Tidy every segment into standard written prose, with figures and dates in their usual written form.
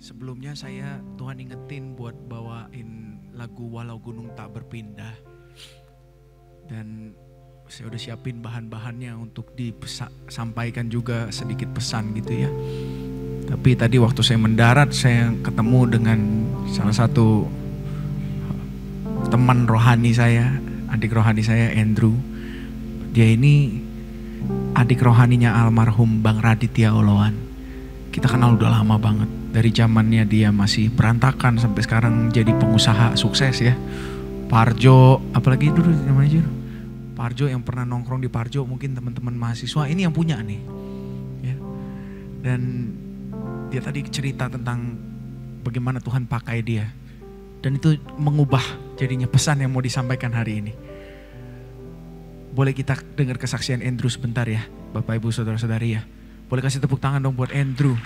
Sebelumnya Tuhan ingetin buat bawain lagu Walau Gunung Tak Berpindah. Dan saya udah siapin bahan-bahannya untuk disampaikan juga sedikit pesan gitu ya. Tapi tadi waktu saya mendarat saya ketemu dengan salah satu teman rohani saya, adik rohani saya Andrew. Dia ini adik rohaninya almarhum Bang Raditya Oloan. Kita kenal udah lama banget. Dari zamannya dia masih berantakan sampai sekarang jadi pengusaha sukses ya. Parjo, apalagi dulu namanya aja. Parjo yang pernah nongkrong di Parjo, mungkin teman-teman mahasiswa ini yang punya nih. Ya. Dan dia tadi cerita tentang bagaimana Tuhan pakai dia. Dan itu mengubah jadinya pesan yang mau disampaikan hari ini. Boleh kita dengar kesaksian Andrew sebentar ya, Bapak Ibu Saudara-saudari ya. Boleh kasih tepuk tangan dong buat Andrew.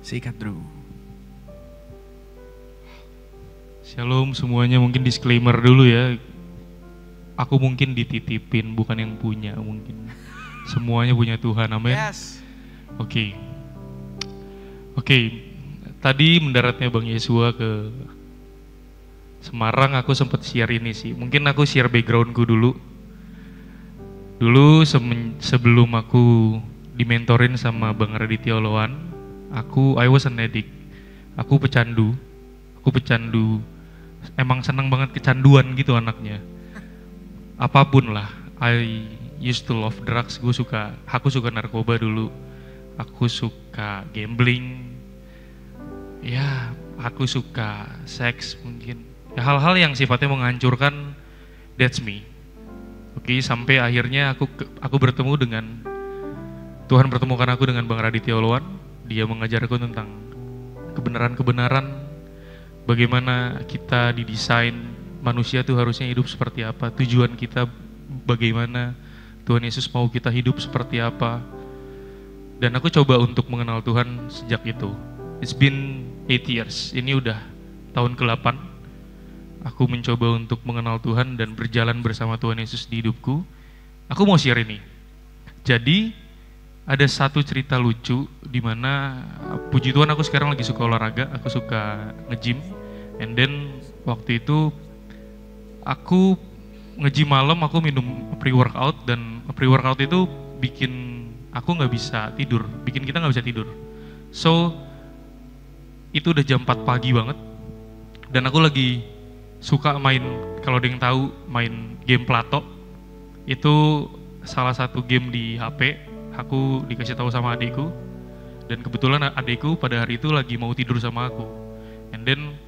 Sikat Drew. Shalom semuanya, mungkin disclaimer dulu ya. Aku mungkin dititipin, bukan yang punya mungkin. Semuanya punya Tuhan, amin. Yes. Oke. Tadi mendaratnya Bang Yesua ke Semarang, aku sempat share ini sih. Mungkin aku share backgroundku dulu. Sebelum aku dimentorin sama Bang Raditya Oloan, I was an addict. Aku pecandu. Emang senang banget kecanduan gitu anaknya. Apapun lah. I used to love drugs. Aku suka narkoba dulu. Aku suka gambling. Ya, aku suka seks mungkin. Ya, hal-hal yang sifatnya menghancurkan, that's me. Oke, sampai akhirnya aku bertemu dengan Tuhan, pertemukan aku dengan Bang Raditya Oloan. Dia mengajarku tentang kebenaran-kebenaran, bagaimana kita didesain, manusia tuh harusnya hidup seperti apa, tujuan kita bagaimana, Tuhan Yesus mau kita hidup seperti apa. Dan aku coba untuk mengenal Tuhan sejak itu. It's been 8 years, ini udah tahun ke-8. Aku mencoba untuk mengenal Tuhan dan berjalan bersama Tuhan Yesus di hidupku. Aku mau share ini. Jadi ada satu cerita lucu di mana puji Tuhan aku sekarang lagi suka olahraga, aku suka nge-gym. And then waktu itu aku nge-gym malam, aku minum pre-workout, dan pre-workout itu bikin aku nggak bisa tidur, bikin kita nggak bisa tidur. So itu udah jam 4 pagi banget, dan aku lagi suka main, kalau ada yang tahu main game Plato, itu salah satu game di HP. Aku dikasih tahu sama adikku, dan kebetulan adikku pada hari itu lagi mau tidur sama aku. And then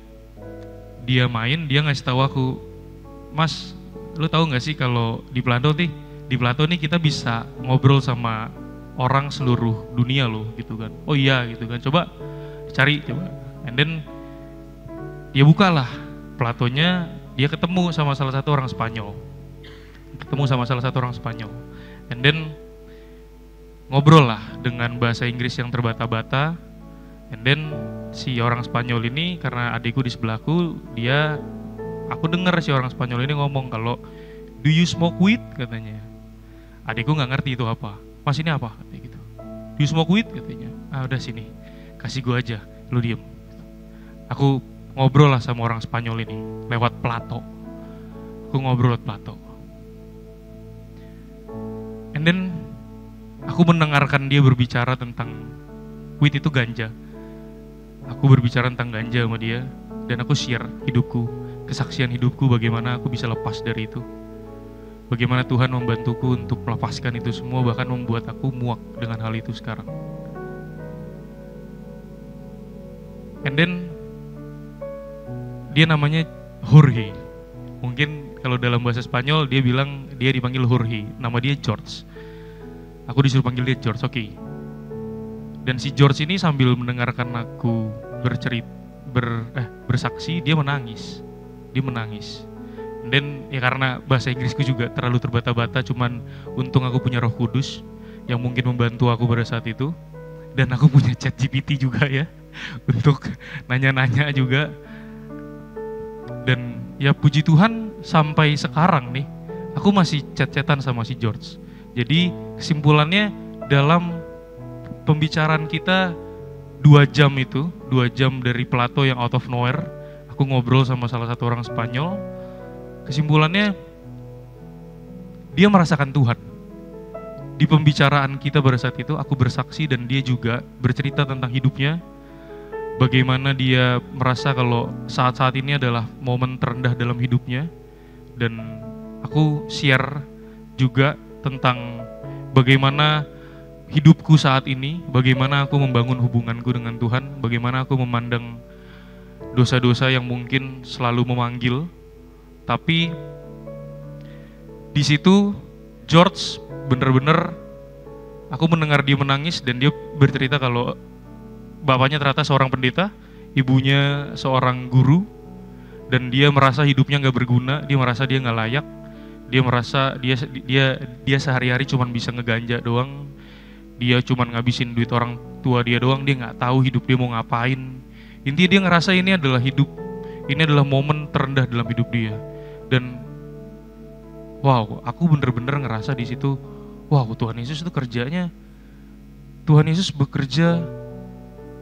dia ngasih tahu aku, "Mas, lu tahu nggak sih kalau di Plato nih kita bisa ngobrol sama orang seluruh dunia loh," gitu kan. "Oh iya," gitu kan, "coba cari coba." And then dia bukalah Platonya, dia ketemu sama salah satu orang Spanyol. And then ngobrol lah dengan bahasa Inggris yang terbata-bata. And then si orang Spanyol ini, karena adikku di sebelahku, aku dengar si orang Spanyol ini ngomong kalau, "Do you smoke weed?" katanya. Adikku nggak ngerti itu apa. "Mas, ini apa?" katanya gitu. "Do you smoke weed?" katanya. "Ah, udah sini, kasih gua aja, lu diem." Aku ngobrol lah sama orang Spanyol ini lewat Plato. And then aku mendengarkan dia berbicara tentang weed itu ganja. Aku berbicara tentang ganja sama dia, dan aku share hidupku, kesaksian hidupku, bagaimana aku bisa lepas dari itu. Bagaimana Tuhan membantuku untuk melepaskan itu semua, bahkan membuat aku muak dengan hal itu sekarang. And then dia namanya Jorge. Mungkin kalau dalam bahasa Spanyol dia dipanggil Jorge. Nama dia George. Aku disuruh panggil dia George, oke. Dan si George ini sambil mendengarkan aku bersaksi, dia menangis. Dan ya karena bahasa Inggrisku juga terlalu terbata-bata, cuman untung aku punya Roh Kudus yang mungkin membantu aku pada saat itu. Dan aku punya ChatGPT juga ya, untuk nanya-nanya juga. Dan ya puji Tuhan sampai sekarang nih, aku masih chat-chatan sama si George. Jadi kesimpulannya dalam pembicaraan kita 2 jam itu, 2 jam dari Plato yang out of nowhere, aku ngobrol sama salah satu orang Spanyol. Kesimpulannya dia merasakan Tuhan. Di pembicaraan kita pada saat itu aku bersaksi dan dia juga bercerita tentang hidupnya. Bagaimana dia merasa kalau saat-saat ini adalah momen terendah dalam hidupnya. Dan aku share juga tentang bagaimana hidupku saat ini, bagaimana aku membangun hubunganku dengan Tuhan, bagaimana aku memandang dosa-dosa yang mungkin selalu memanggil. Tapi di situ George bener-bener, aku mendengar dia menangis dan dia bercerita kalau bapaknya ternyata seorang pendeta, ibunya seorang guru, dan dia merasa hidupnya nggak berguna, dia merasa dia nggak layak, dia merasa dia sehari-hari cuma bisa ngeganja doang, dia cuma ngabisin duit orang tua dia doang, dia nggak tahu hidup dia mau ngapain. Intinya dia ngerasa ini adalah hidup, ini adalah momen terendah dalam hidup dia. Dan wow, aku bener-bener ngerasa di situ, wow, Tuhan Yesus itu kerjanya, Tuhan Yesus bekerja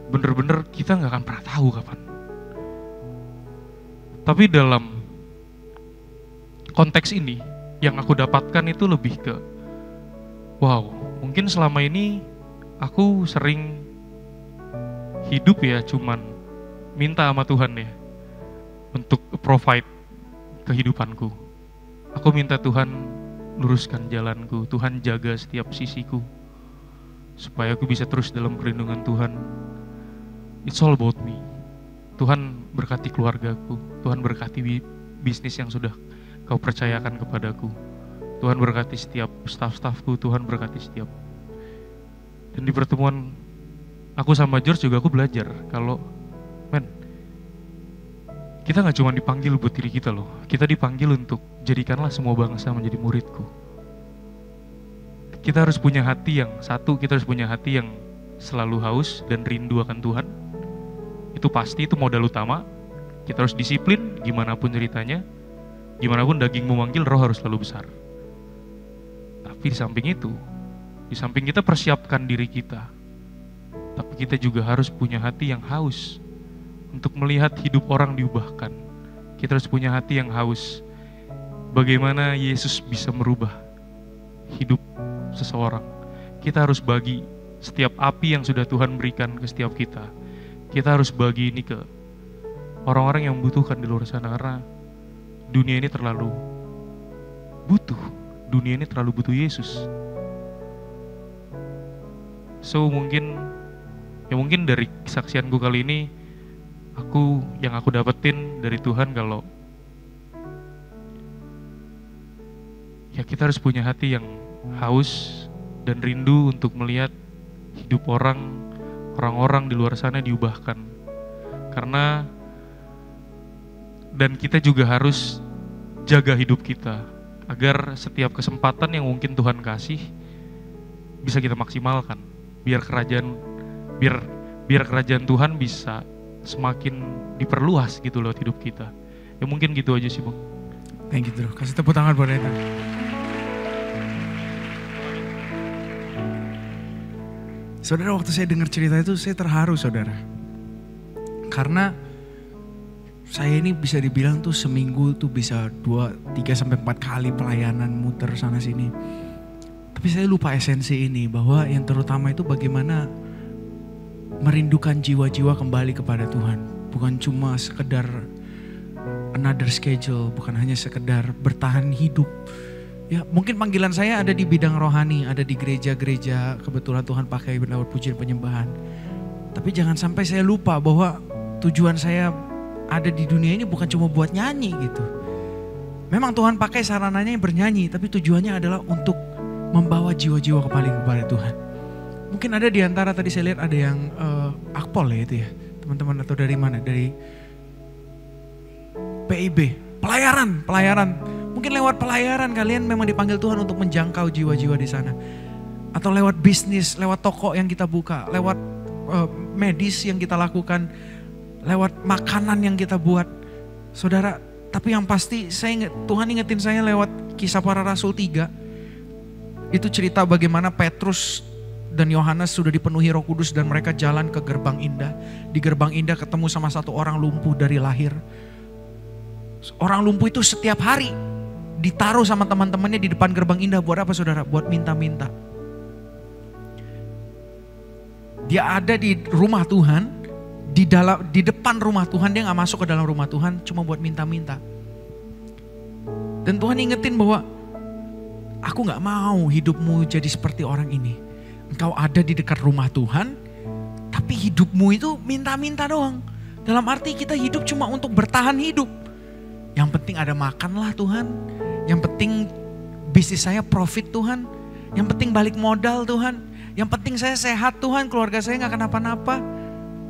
bener-bener kita nggak akan pernah tahu kapan. Tapi dalam konteks ini yang aku dapatkan itu lebih ke, wow, mungkin selama ini aku sering hidup ya cuman minta sama Tuhan ya untuk provide kehidupanku. Aku minta Tuhan luruskan jalanku, Tuhan jaga setiap sisiku, supaya aku bisa terus dalam perlindungan Tuhan. It's all about me. Tuhan berkati keluargaku, Tuhan berkati bisnis yang sudah Kau percayakan kepadaku. Tuhan berkati setiap staff-staffku, Tuhan berkati setiap. Dan di pertemuan aku sama George juga aku belajar kalau, kita gak cuma dipanggil buat diri kita loh, kita dipanggil untuk jadikanlah semua bangsa menjadi muridku. Kita harus punya hati yang satu, kita harus punya hati yang selalu haus dan rindu akan Tuhan. Itu pasti, itu modal utama. Kita harus disiplin, gimana pun ceritanya, gimana pun daging memanggil, roh harus selalu besar. Tapi di samping itu, di samping kita persiapkan diri kita, tapi kita juga harus punya hati yang haus untuk melihat hidup orang diubahkan. Kita harus punya hati yang haus bagaimana Yesus bisa merubah hidup seseorang. Kita harus bagi setiap api yang sudah Tuhan berikan ke setiap kita. Kita harus bagi ini ke orang-orang yang membutuhkan di luar sana, karena dunia ini terlalu butuh. Dunia ini terlalu butuh Yesus. So mungkin dari kesaksianku kali ini, yang aku dapetin dari Tuhan kalau ya kita harus punya hati yang haus dan rindu untuk melihat hidup orang-orang di luar sana diubahkan. Karena dan kita juga harus jaga hidup kita agar setiap kesempatan yang mungkin Tuhan kasih bisa kita maksimalkan, biar kerajaan Tuhan bisa semakin diperluas gitu loh hidup kita. Ya mungkin gitu aja sih, Bang. Thank you, Bro. Kasih tepuk tangan buat Reta. Saudara, waktu saya dengar cerita itu saya terharu, saudara. Karena saya ini bisa dibilang tuh seminggu tuh bisa 2, 3 sampai 4 kali pelayanan muter sana sini. Tapi saya lupa esensi ini, bahwa yang terutama itu bagaimana merindukan jiwa-jiwa kembali kepada Tuhan. Bukan cuma sekedar another schedule, bukan hanya sekedar bertahan hidup. Ya, mungkin panggilan saya ada di bidang rohani, ada di gereja-gereja, kebetulan Tuhan pakai lewat pujian penyembahan. Tapi jangan sampai saya lupa bahwa tujuan saya ada di dunia ini bukan cuma buat nyanyi gitu. Memang Tuhan pakai sarananya yang bernyanyi, tapi tujuannya adalah untuk membawa jiwa-jiwa kembali kepada Tuhan. Mungkin ada di antara, tadi saya lihat ada yang Akpol ya itu ya, teman-teman, atau dari mana? Dari PIB, pelayaran. Mungkin lewat pelayaran kalian memang dipanggil Tuhan untuk menjangkau jiwa-jiwa di sana. Atau lewat bisnis, lewat toko yang kita buka, lewat medis yang kita lakukan, lewat makanan yang kita buat. Saudara, Tapi yang pasti Tuhan ingetin saya lewat Kisah Para Rasul 3. Itu cerita bagaimana Petrus dan Yohanes sudah dipenuhi Roh Kudus dan mereka jalan ke Gerbang Indah. Di Gerbang Indah ketemu sama satu orang lumpuh dari lahir. Orang lumpuh itu setiap hari ditaruh sama teman-temannya di depan Gerbang Indah. Buat apa saudara? Buat minta-minta. Dia ada di rumah Tuhan, di depan rumah Tuhan, dia gak masuk ke dalam rumah Tuhan cuma buat minta-minta. Dan Tuhan ingetin bahwa aku gak mau hidupmu jadi seperti orang ini. Engkau ada di dekat rumah Tuhan, tapi hidupmu itu minta-minta doang. Dalam arti kita hidup cuma untuk bertahan hidup. Yang penting ada makan lah Tuhan. Yang penting bisnis saya profit Tuhan. Yang penting balik modal Tuhan. Yang penting saya sehat Tuhan, keluarga saya gak kenapa-napa.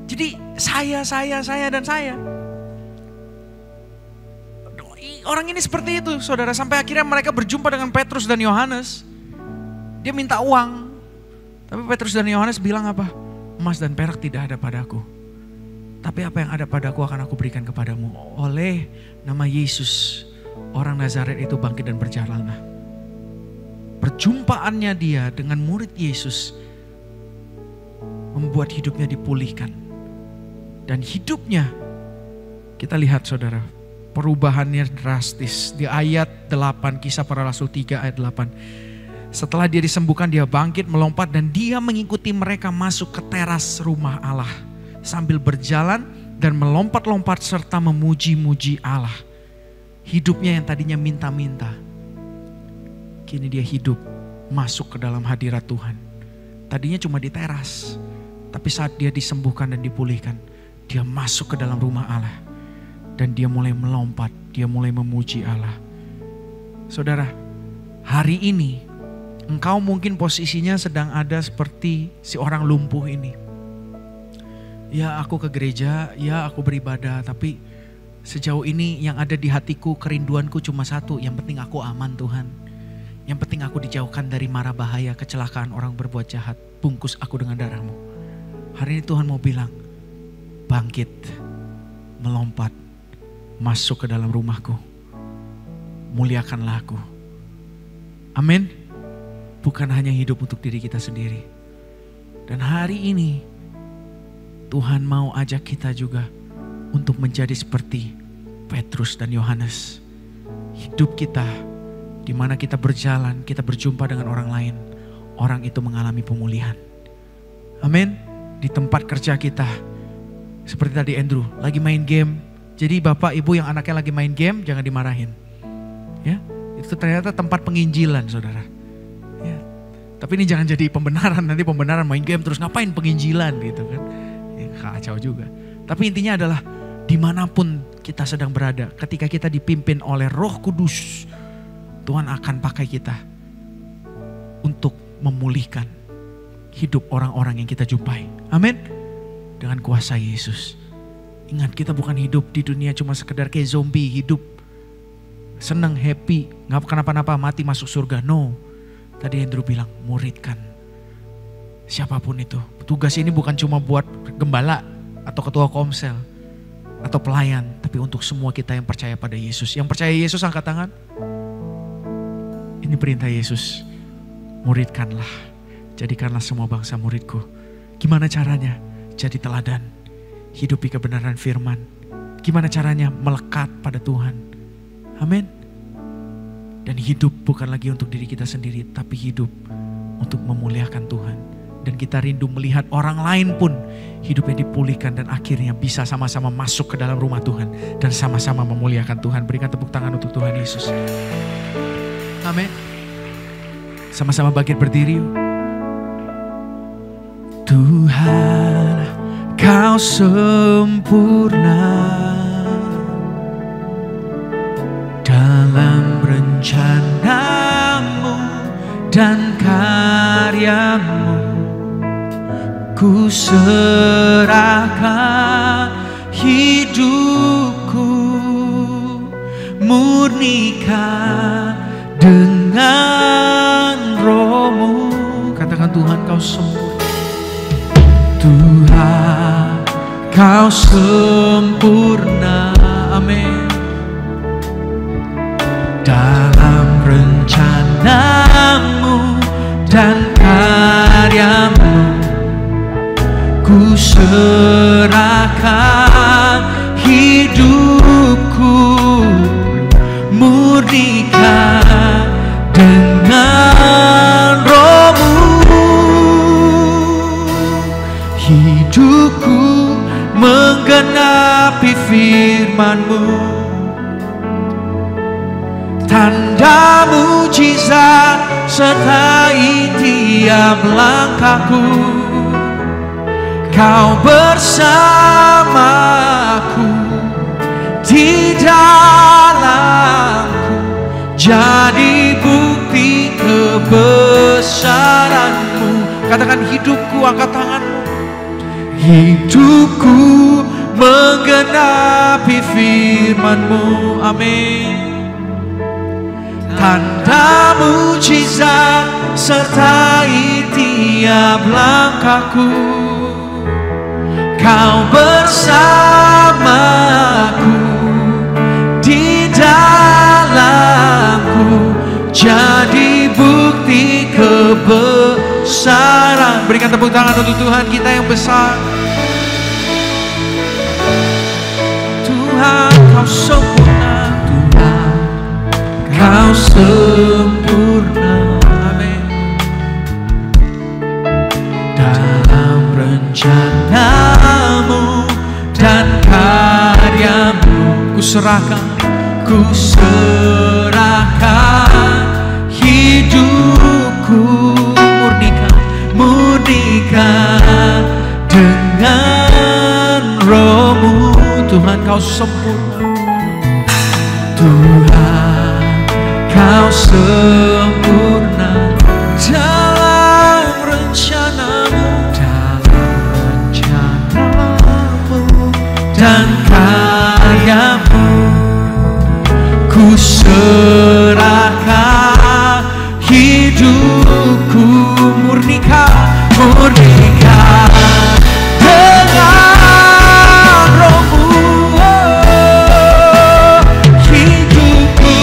Jadi saya dan saya. Orang ini seperti itu saudara. Sampai akhirnya mereka berjumpa dengan Petrus dan Yohanes. Dia minta uang. Tapi Petrus dan Yohanes bilang apa? Emas dan perak tidak ada padaku. Tapi apa yang ada padaku akan aku berikan kepadamu. Oleh nama Yesus, orang Nazaret itu bangkit dan berjalanlah. Perjumpaannya dia dengan murid Yesus membuat hidupnya dipulihkan. Dan hidupnya, kita lihat saudara, perubahannya drastis. Di ayat 8, Kisah Para Rasul 3 ayat 8. Setelah dia disembuhkan, dia bangkit, melompat, dan dia mengikuti mereka masuk ke teras rumah Allah. Sambil berjalan dan melompat-lompat serta memuji-muji Allah. Hidupnya yang tadinya minta-minta, kini dia hidup masuk ke dalam hadirat Tuhan. Tadinya cuma di teras, tapi saat dia disembuhkan dan dipulihkan, dia masuk ke dalam rumah Allah. Dan dia mulai melompat, dia mulai memuji Allah. Saudara, hari ini engkau mungkin posisinya sedang ada seperti si orang lumpuh ini. Ya aku ke gereja, ya aku beribadah, tapi sejauh ini yang ada di hatiku, kerinduanku cuma satu, yang penting aku aman Tuhan. Yang penting aku dijauhkan dari mara bahaya, kecelakaan orang berbuat jahat, bungkus aku dengan darah-Mu. Hari ini Tuhan mau bilang, bangkit, melompat, masuk ke dalam rumahku, muliakanlah aku. Amin. Bukan hanya hidup untuk diri kita sendiri. Dan hari ini Tuhan mau ajak kita juga untuk menjadi seperti Petrus dan Yohanes. Hidup kita di mana kita berjalan, kita berjumpa dengan orang lain, orang itu mengalami pemulihan. Amin. Di tempat kerja kita, seperti tadi Andrew, lagi main game. Jadi bapak ibu yang anaknya lagi main game, jangan dimarahin. Ya, itu ternyata tempat penginjilan saudara. Ya. Tapi ini jangan jadi pembenaran, nanti pembenaran main game terus ngapain penginjilan gitu kan. Ya, kacau juga. Tapi intinya adalah dimanapun kita sedang berada, ketika kita dipimpin oleh Roh Kudus, Tuhan akan pakai kita untuk memulihkan hidup orang-orang yang kita jumpai. Amin. Dengan kuasa Yesus. Ingat, kita bukan hidup di dunia cuma sekedar kayak zombie, hidup senang, happy, gak kenapa-napa, mati masuk surga. No. Tadi Andrew bilang, muridkan siapapun itu. Tugas ini bukan cuma buat gembala atau ketua komsel atau pelayan, tapi untuk semua kita yang percaya pada Yesus. Yang percaya Yesus angkat tangan. Ini perintah Yesus, muridkanlah, jadikanlah semua bangsa muridku. Gimana caranya? Jadi teladan, hidupi kebenaran firman. Gimana caranya? Melekat pada Tuhan. Amin. Dan hidup bukan lagi untuk diri kita sendiri, tapi hidup untuk memuliakan Tuhan. Dan kita rindu melihat orang lain pun hidupnya dipulihkan dan akhirnya bisa sama-sama masuk ke dalam rumah Tuhan dan sama-sama memuliakan Tuhan. Berikan tepuk tangan untuk Tuhan Yesus. Amin. Sama-sama bangkit berdiri. Tuhan, Kau sempurna dalam rencana-Mu dan karya-Mu. Ku serahkan hidupku, murnikan dengan Roh-Mu. Katakan, Tuhan Kau sempurna. Tuhan Kau sempurna. Amin. serahkan hidupku, murnikan dengan Roh-Mu. Hidupku menggenapi firman-Mu, tanda mujizat sertai tiap langkahku. Kau bersamaku, di dalamku, jadi bukti kebesaran-Mu. Katakan hidupku, angkat tanganmu. Hidupku menggenapi firman-Mu. Amin. Tanda mujizat sertai tiap langkahku. Kau bersamaku, di dalamku, jadi bukti kebesaran. Berikan tepuk tangan untuk Tuhan kita yang besar. Tuhan, Kau sempurna. Tuhan, Kau sempurna. Amin. Dalam rencana-Mu dan karya-Mu, ku serahkan hidupku, murnikan dengan Roh-Mu. Tuhan, Kau sempurna. Tuhan, Kau sempurna dalam rencana-Mu, dan karya-Mu. Ku serahkan hidupku, murnikan dengan Roh-Mu. Hidupku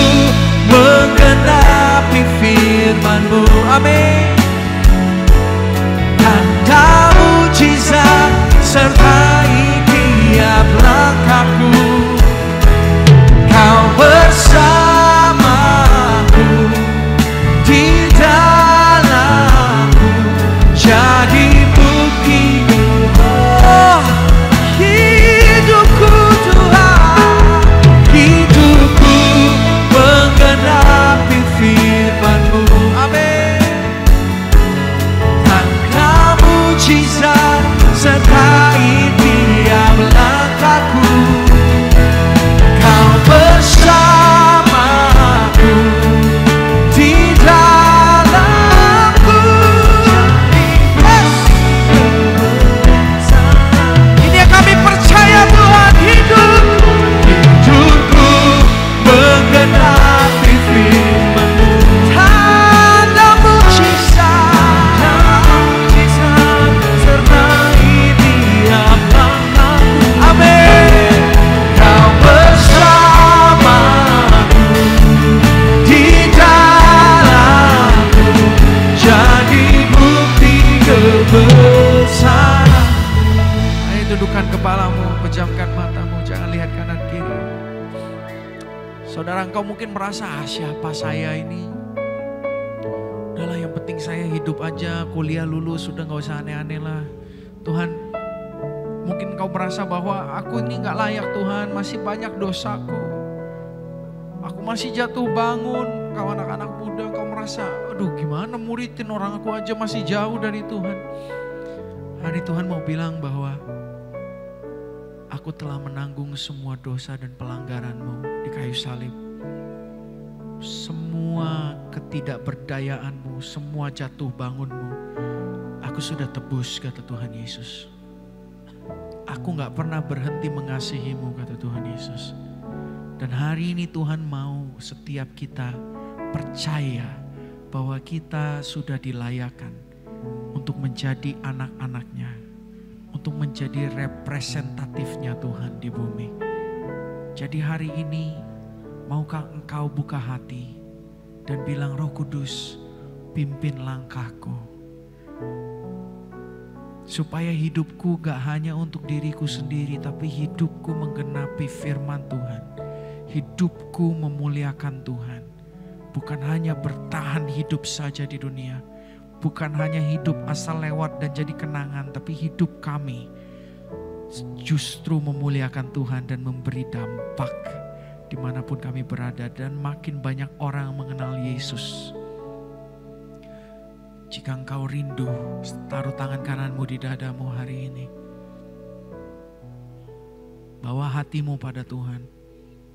menggenapi firman-Mu. Amin. Tanda mujizat sertai tiap langkahku. Kau bersamaku, di dalamku, jadi bukti. Oh, hidupku Tuhan, hidupku menggenapi firman-Mu. Amin. Tanda mujizat sertai tiap langkahku. Kau bersamaku, di dalamku. Ini yang kami percaya Tuhan. Hidupku menggenapi firman-Mu. Tanda mujizat sertai tiap langkahku. Amin. Kau bersamaku, di dalamku, jadi bukti kebesaran. Ayo tundukkan kepalamu, pejamkan matamu, jangan lihat kanan kiri. Saudara, engkau mungkin merasa, siapa saya ini? Udahlah, yang penting saya hidup aja, kuliah lulus, sudah gak usah aneh-aneh lah. Tuhan, mungkin kau merasa bahwa aku ini gak layak Tuhan, masih banyak dosaku. Aku masih jatuh bangun. Kau anak-anak muda, kau merasa, aduh gimana muridin orang, aku aja masih jauh dari Tuhan. Hari Tuhan mau bilang bahwa aku telah menanggung semua dosa dan pelanggaranmu di kayu salib. Semua ketidakberdayaanmu, semua jatuh bangunmu, aku sudah tebus, kata Tuhan Yesus. Aku gak pernah berhenti mengasihimu, kata Tuhan Yesus. Dan hari ini Tuhan mau setiap kita percaya bahwa kita sudah dilayakkan untuk menjadi anak-anaknya, untuk menjadi representatifnya Tuhan di bumi. Jadi hari ini maukah engkau buka hati dan bilang, Roh Kudus, pimpin langkahku. Supaya hidupku gak hanya untuk diriku sendiri, tapi hidupku menggenapi firman Tuhan. Hidupku memuliakan Tuhan. Bukan hanya bertahan hidup saja di dunia. Bukan hanya hidup asal lewat dan jadi kenangan, tapi hidup kami justru memuliakan Tuhan dan memberi dampak dimanapun kami berada. Dan makin banyak orang mengenal Yesus. Jika engkau rindu, taruh tangan kananmu di dadamu hari ini. Bawa hatimu pada Tuhan.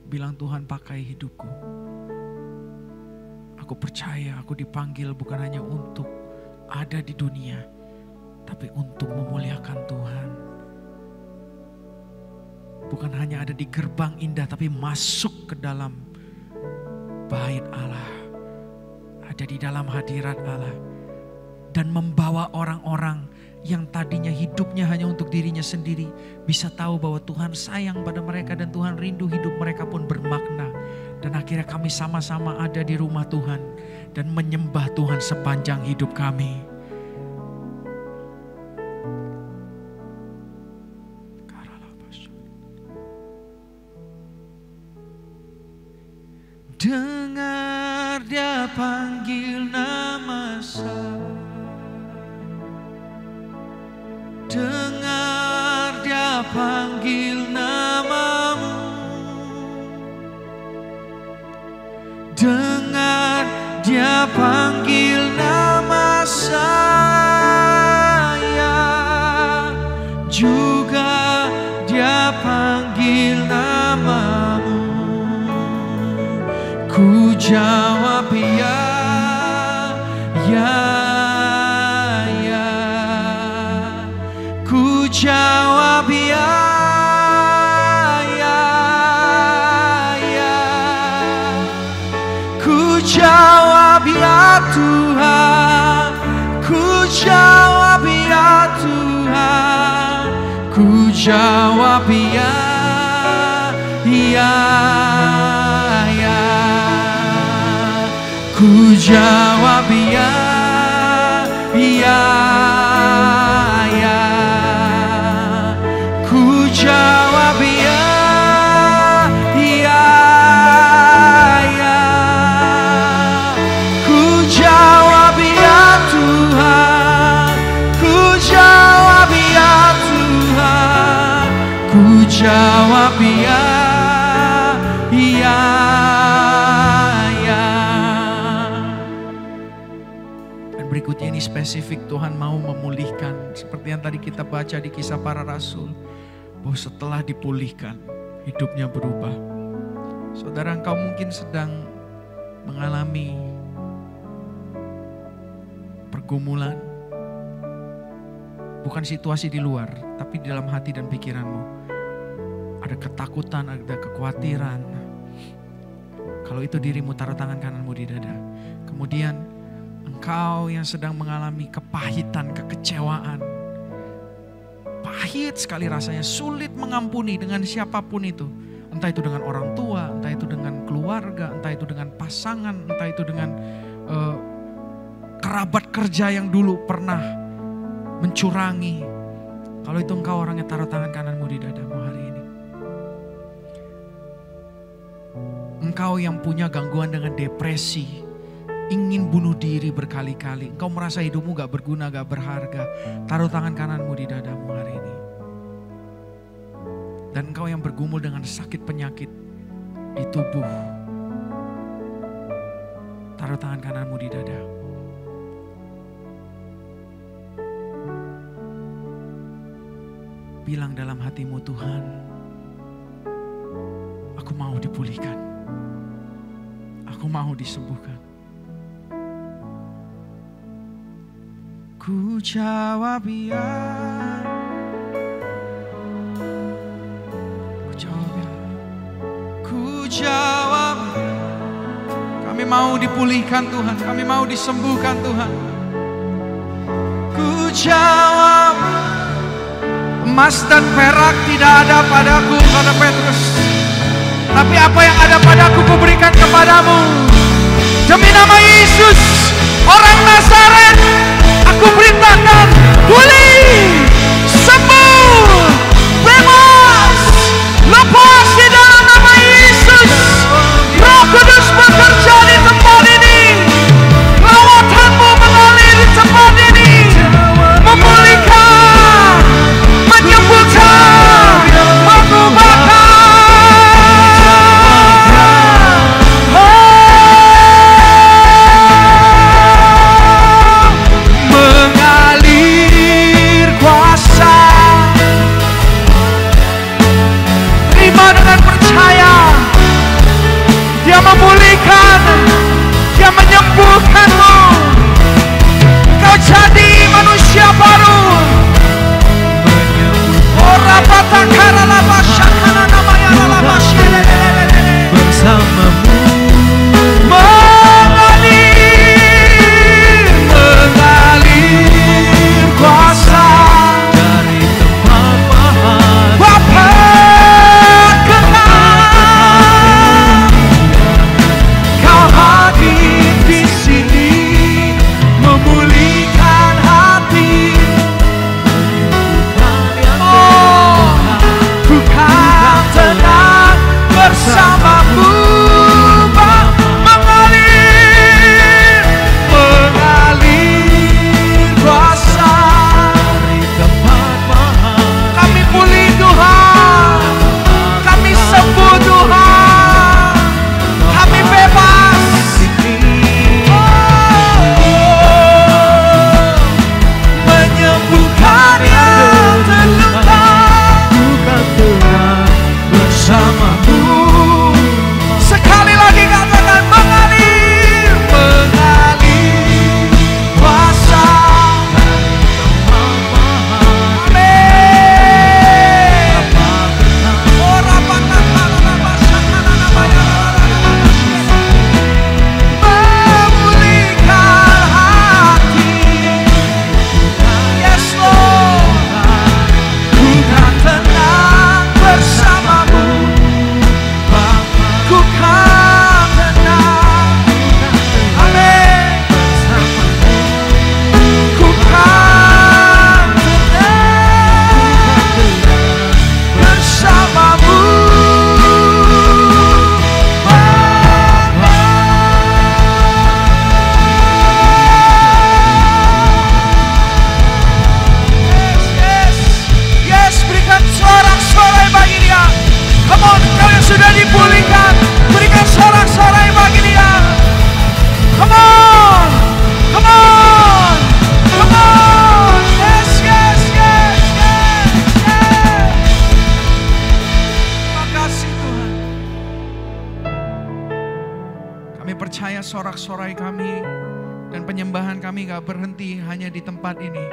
Bilang, Tuhan pakai hidupku. Aku percaya aku dipanggil bukan hanya untuk ada di dunia, tapi untuk memuliakan Tuhan. Bukan hanya ada di gerbang indah, tapi masuk ke dalam bait Allah. Ada di dalam hadirat Allah. Dan membawa orang-orang yang tadinya hidupnya hanya untuk dirinya sendiri, bisa tahu bahwa Tuhan sayang pada mereka dan Tuhan rindu hidup mereka pun bermakna. Dan akhirnya kami sama-sama ada di rumah Tuhan dan menyembah Tuhan sepanjang hidup kami. Dengar dia panggil nama saya. Dengar dia panggil namamu. Dengar dia panggil nama saya. Juga dia panggil namamu. Ku jawab ya, ya. Jawab ya, ya, ya. Ku jawab ya Tuhan. Ku jawab ya Tuhan. Ku jawab ya, ya, ya. Ku jawab ya, ya. Jawab ya, ya, ya. Ku jawab ya Tuhan. Ku jawab ya Tuhan. Ku jawab ya, ya, ya. Dan berikutnya ini spesifik, Tuhan mau memulihkan. Seperti yang tadi kita baca di Kisah Para Rasul. Bahwa setelah dipulihkan, hidupnya berubah. Saudara, engkau mungkin sedang mengalami pergumulan. Bukan situasi di luar, tapi di dalam hati dan pikiranmu. Ada ketakutan, ada kekhawatiran. Kalau itu dirimu, taruh tangan kananmu di dada. Kemudian engkau yang sedang mengalami kepahitan, kekecewaan. Pahit sekali rasanya, sulit mengampuni dengan siapapun itu. Entah itu dengan orang tua, entah itu dengan keluarga, entah itu dengan pasangan, entah itu dengan kerabat kerja yang dulu pernah mencurangi. Kalau itu engkau orangnya, taruh tangan kananmu di dadamu hari ini. Engkau yang punya gangguan dengan depresi, ingin bunuh diri berkali-kali. Engkau merasa hidupmu gak berguna, gak berharga. Taruh tangan kananmu di dadamu hari ini. Dan engkau yang bergumul dengan sakit penyakit di tubuh. Taruh tangan kananmu di dada. Bilang dalam hatimu, Tuhan, aku mau dipulihkan. Aku mau disembuhkan. Ku jawab ya. Ku jawab ya. Ku jawab. Kami mau dipulihkan Tuhan. Kami mau disembuhkan Tuhan. Ku jawab. Emas dan perak tidak ada padaku, kata Petrus. Tapi apa yang ada padaku kuberikan kepadamu. Demi nama Yesus, orang Nazaret, aku perintahkan pulih. bersamamu mengalir kuasa dari tempat mahal. Kami pulih Tuhan, kami sembuh Tuhan, kami bebas. Menyembuhkan yang terluka, bukan Tuhan bersamamu. Sekali lagi katakan mengalir, mengalir kuasa. Amin. Oh, memulihkan hati. Yes Lord, ku kan tenang bersamamu. Ku kan tenang, amin. Ku kan tenang bersamamu. Yes, berikan sorak-sorai bagi dia. Come on, kau yang sudah dipulihkan, berikan sorak-sorai bagi dia. Come on, come on, come on. Yes, yes, yes, yes, yes. Terima kasih Tuhan. Kami percaya sorak-sorai kami dan penyembahan kami gak berhenti hanya di tempat ini.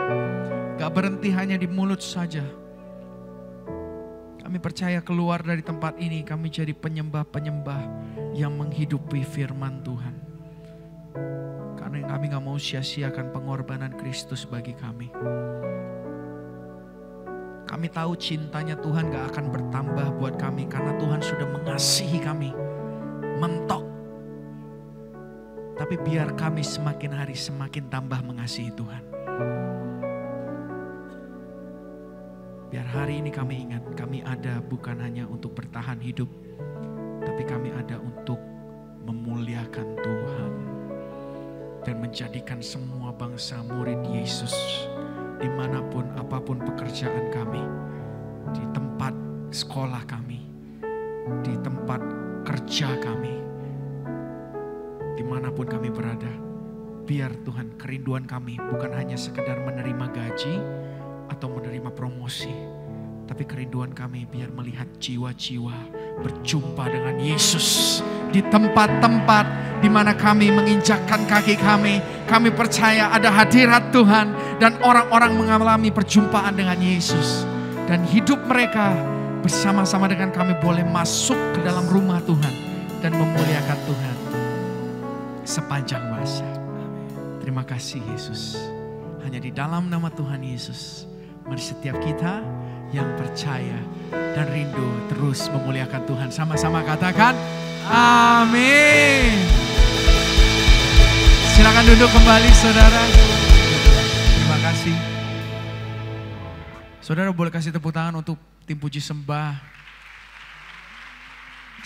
Gak berhenti hanya di mulut saja. Kami percaya keluar dari tempat ini kami jadi penyembah-penyembah yang menghidupi firman Tuhan. Karena kami gak mau sia-siakan pengorbanan Kristus bagi kami. Kami tahu cintanya Tuhan gak akan bertambah buat kami karena Tuhan sudah mengasihi kami. Mentok. Tapi biar kami semakin hari semakin tambah mengasihi Tuhan. Biar hari ini kami ingat, kami ada bukan hanya untuk bertahan hidup, tapi kami ada untuk memuliakan Tuhan. Dan menjadikan semua bangsa murid Yesus, dimanapun apapun pekerjaan kami, di tempat sekolah kami, di tempat kerja kami, dimanapun kami berada. Biar Tuhan kerinduan kami bukan hanya sekedar menerima gaji, atau menerima promosi. Tapi kerinduan kami biar melihat jiwa-jiwa berjumpa dengan Yesus. Di tempat-tempat di mana kami menginjakkan kaki kami. Kami percaya ada hadirat Tuhan. Dan orang-orang mengalami perjumpaan dengan Yesus. Dan hidup mereka bersama-sama dengan kami boleh masuk ke dalam rumah Tuhan. Dan memuliakan Tuhan sepanjang masa. Terima kasih Yesus. Hanya di dalam nama Tuhan Yesus. Mari setiap kita yang percaya dan rindu terus memuliakan Tuhan. Sama-sama katakan amin. Silakan duduk kembali saudara. Terima kasih. Saudara boleh kasih tepuk tangan untuk tim puji sembah.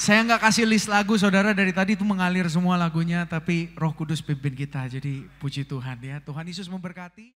Saya nggak kasih list lagu saudara, dari tadi itu mengalir semua lagunya. Tapi Roh Kudus pimpin kita, jadi puji Tuhan ya. Tuhan Yesus memberkati.